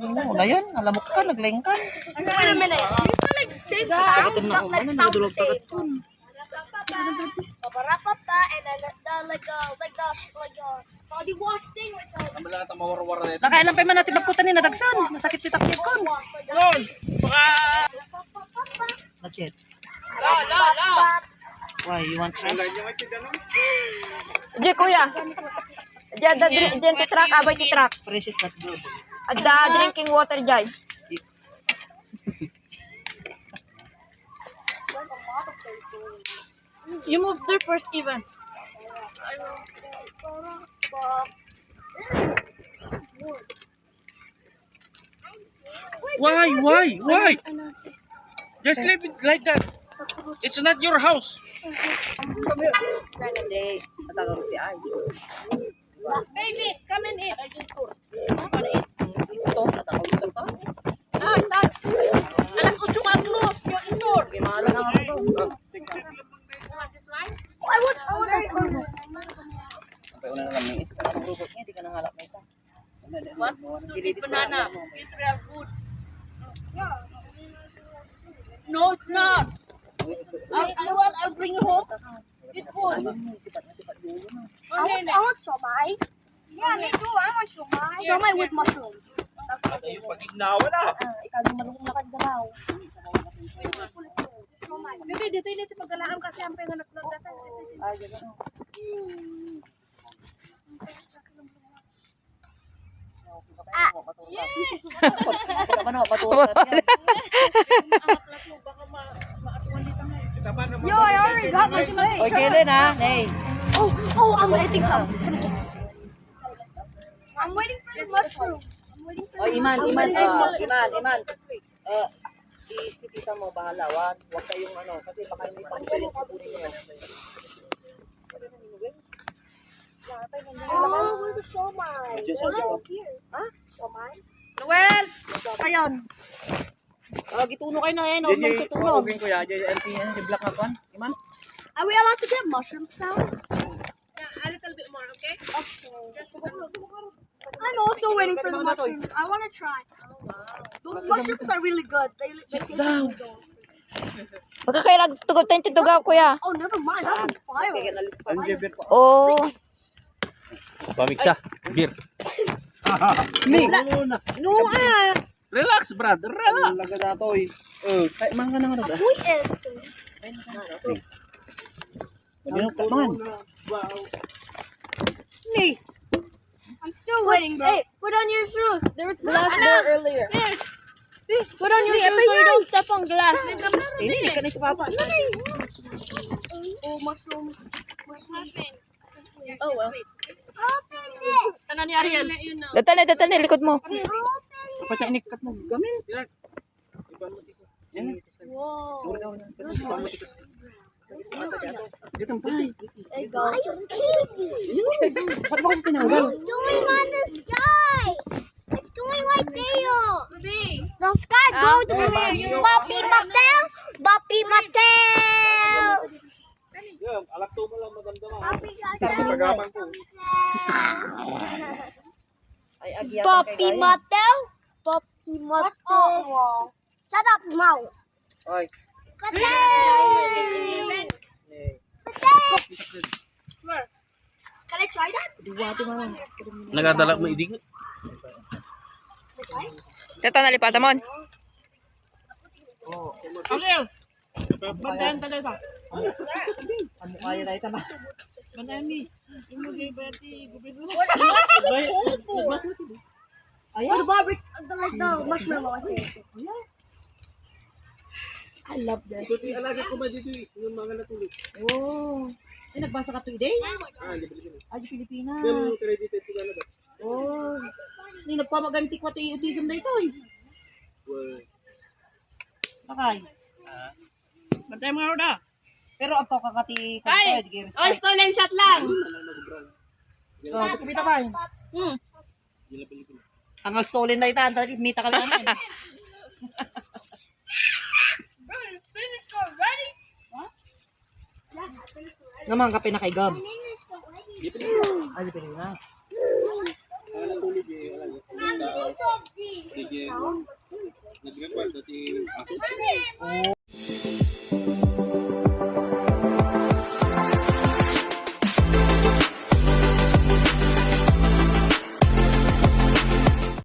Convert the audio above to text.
Ano na yan? Alamok ka, naglengkan. Wait a minute. Do you feel like same sound? Not like sound the same. Ba-ba-ra-pa-pa, and then like the body wash thing with the Nakailan pa man natin bagkutan ni nadagsan. Masakit pitak yun kon. Lord, baka... Not yet. La. Why, you want try? Diyan kuya. Diyan titrak, abay titrak. Fresh is not good. At the drinking water dyan. You move there first, Ivan. Why? Just leave it like that. It's not your house. Baby, come and eat. Alas 8 ka close. Your store. What? You eat banana. Eat real food. No, it's not. I'll bring you home. Eat food. I want somai. Yeah, me too. I want somai. Somai with mushrooms. Yung pag-ignawa na. Ikaw yung malungkot na kagsabaw. Dito paggalaan kasi ang pengen nagdata. Yo, I already got my plate. Oy, kailan ha? Nay. Oh, I'm waiting some. I'm waiting for the mushroom. I'm waiting for Oy, the Iman. mushroom. Isipisa mo, bahala. Huwag kayong kasi baka hindi pa siya yung kukunin niyo. Oh, where's the somai? Oh, here. Ha? Somai? Noel! Ayan. Gituno kayo na yan. Huwag mong tutunog. Are we allowed to get mushrooms now? Yeah, a little bit more, okay? I'm also waiting for the mushrooms. I want to try. Those mushrooms are really good. They taste really good. Pagkakailag tugod tayo titugaw kuya. Oh, never mind. That's on fire. Oh. Pamiksa. Beer. Relax, brad. Relax. Sweet and I'm still waiting, bro. Hey, put on your shoes. There was glass there earlier. Put on your shoes so you don't step on glass. Hindi ka na sapatos na eh. Oh, mushrooms. Oh, well. Open it. Ano ni Ariel? Datal na, likod mo. Whoa. There you go. It's going on the sky. It's going right there. The sky goes to Papi Mattel. Papi Mattel. Alak to mo lang maganda mo. Papi Pagaman ko. Papi Mattel. Papi Mattel. Shut up, Mau. Oy. Can I try that? Nagadala mo idig. Tata na lipatamon. Ariel. Bandayan talaga. Ano kaya na ito ba? Bandayan ni. Umugay ba ti gubernur? Ayan. The barbecue, like the marshmallow, I think. I love this. Suti alaga ko ba dito yung mga natulog. Oh. Ay, nagbasa ka today? Hindi Pilipinas. Ay, Pilipinas. Pero credited sila na ba? Oh. Hindi, nagpamagamit ko ito yung autism na ito eh. Bakay. Bandayan mo nga roda. Pero ang kakati ko Ay! ito, di Oh, stolen shot lang. Oh, kumita pa. Ang stolen na ito, mita ka lang namin. Finished already? Naman ka pinakaigab. Ay, di Pilipinas. Sige. Nag-report dati ako.